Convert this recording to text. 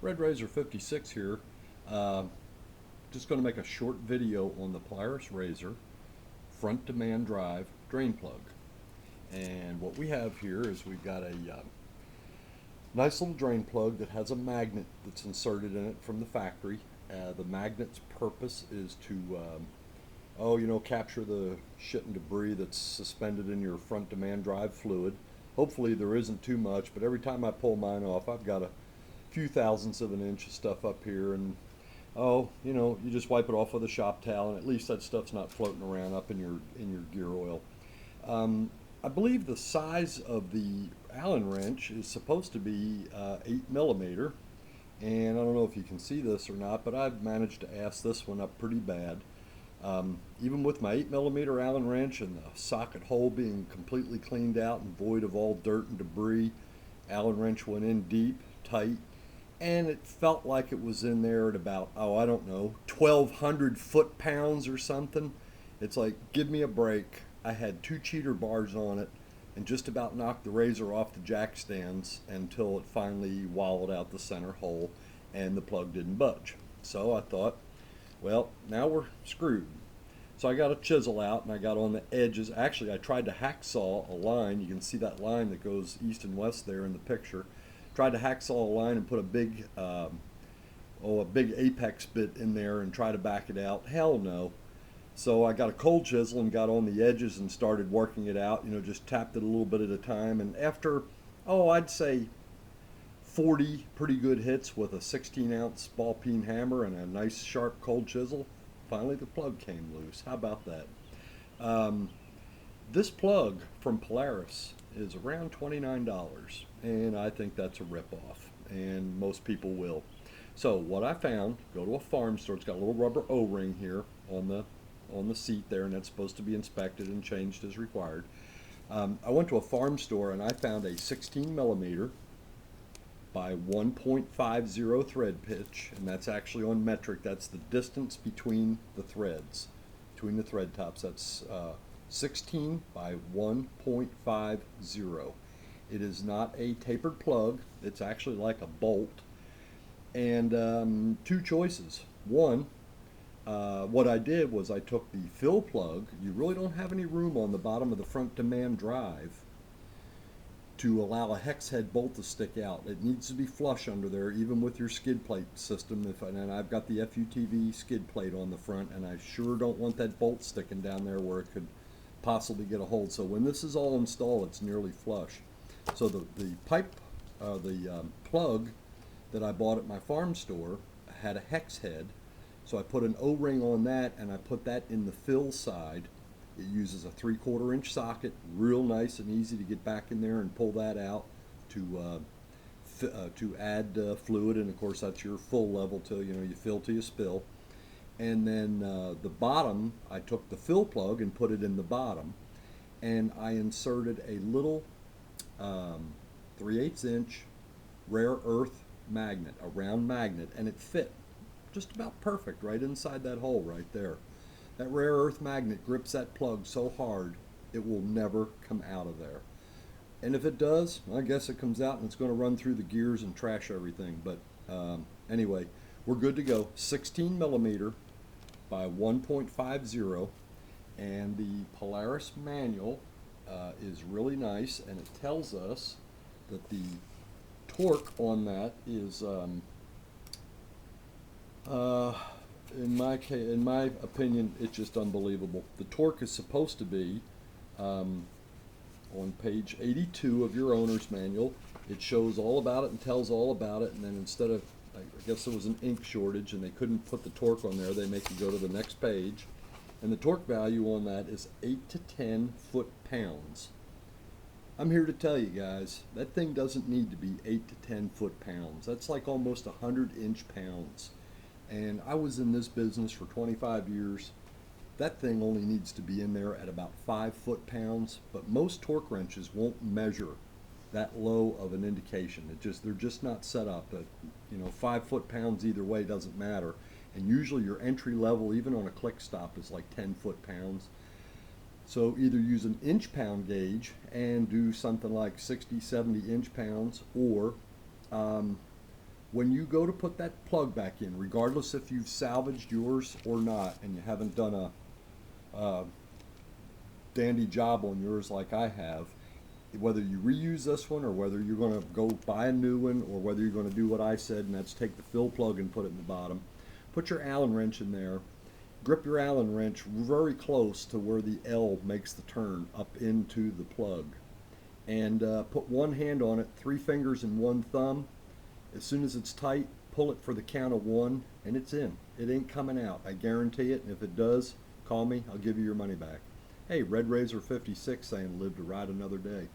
Red Razor 56 here. Uh, just going to make a short video on the Polaris Razor front demand drive drain plug. And what we have here is we've got a nice little drain plug that has a magnet that's inserted in it from the factory. The magnet's purpose is to, capture the shit and debris that's suspended in your front demand drive fluid. Hopefully there isn't too much, but every time I pull mine off, I've got a few thousandths of an inch of stuff up here, and you just wipe it off with a shop towel, and at least that stuff's not floating around up in your gear oil. I believe the size of the Allen wrench is supposed to be 8 millimeter, and I don't know if you can see this or not, but I've managed to ass this one up pretty bad. Even with my 8 millimeter Allen wrench and the socket hole being completely cleaned out and void of all dirt and debris, Allen wrench went in deep, tight, and it felt like it was in there at about, I don't know, 1,200 foot-pounds or something. It's like, give me a break. I had 2 cheater bars on it and just about knocked the razor off the jack stands until it finally wallowed out the center hole and the plug didn't budge. So I thought, well, now we're screwed. So I got a chisel out and I got on the edges. Actually, I tried to hacksaw a line. You can see that line that goes east and west there in the picture. Tried to hacksaw a line and put a big apex bit in there and try to back it out. Hell no. So I got a cold chisel and got on the edges and started working it out. Just tapped it a little bit at a time. And after, I'd say 40 pretty good hits with a 16-ounce ball peen hammer and a nice sharp cold chisel, finally the plug came loose. How about that? This plug from Polaris is around $29, and I think that's a ripoff, and most people will. So what I found, go to a farm store. It's got a little rubber O-ring here on the seat there, and that's supposed to be inspected and changed as required. I went to a farm store and I found a 16 millimeter by 1.50 thread pitch, and that's actually on metric. That's the distance between the threads, between the thread tops. That's 16 by 1.50. It is not a tapered plug. It's actually like a bolt. And 2 choices. One, what I did was I took the fill plug. You really don't have any room on the bottom of the front demand drive to allow a hex head bolt to stick out. It needs to be flush under there, even with your skid plate system. And I've got the FUTV skid plate on the front, and I sure don't want that bolt sticking down there where it could possibly get a hold. So when this is all installed, it's nearly flush. So the plug that I bought at my farm store had a hex head. So I put an O-ring on that, and I put that in the fill side. It uses a 3/4 inch socket, real nice and easy to get back in there and pull that out to add fluid. And of course that's your full level till you fill till you spill. And then the bottom, I took the fill plug and put it in the bottom, and I inserted a little 3/8 inch rare earth magnet, a round magnet, and it fit just about perfect right inside that hole right there. That rare earth magnet grips that plug so hard it will never come out of there. And if it does, I guess it comes out and it's going to run through the gears and trash everything. But anyway, we're good to go. 16 millimeter by 1.50, and the Polaris manual is really nice, and it tells us that the torque on that is in my opinion, it's just unbelievable. The torque is supposed to be on page 82 of your owner's manual. It shows all about it and tells all about it, and then instead of, I guess there was an ink shortage and they couldn't put the torque on there, they make you go to the next page, and the torque value on that is 8 to 10 foot-pounds. I'm here to tell you guys, that thing doesn't need to be 8 to 10 foot-pounds. That's like almost 100 inch-pounds. And I was in this business for 25 years. That thing only needs to be in there at about 5 foot-pounds, but most torque wrenches won't measure that low of an indication. They're just not set up. 5 foot-pounds either way doesn't matter. And usually your entry level, even on a click stop, is like 10 foot-pounds. So either use an inch-pound gauge and do something like 60, 70 inch-pounds, or When you go to put that plug back in, regardless if you've salvaged yours or not, and you haven't done a dandy job on yours like I have, whether you reuse this one or whether you're going to go buy a new one or whether you're going to do what I said, and that's take the fill plug and put it in the bottom, put your Allen wrench in there, grip your Allen wrench very close to where the L makes the turn up into the plug, and put one hand on it, 3 fingers and 1 thumb. As soon as it's tight, pull it for the count of 1, and it's in. It ain't coming out, I guarantee it. And if it does, call me, I'll give you your money back. Hey, Red Razor 56 saying live to ride another day.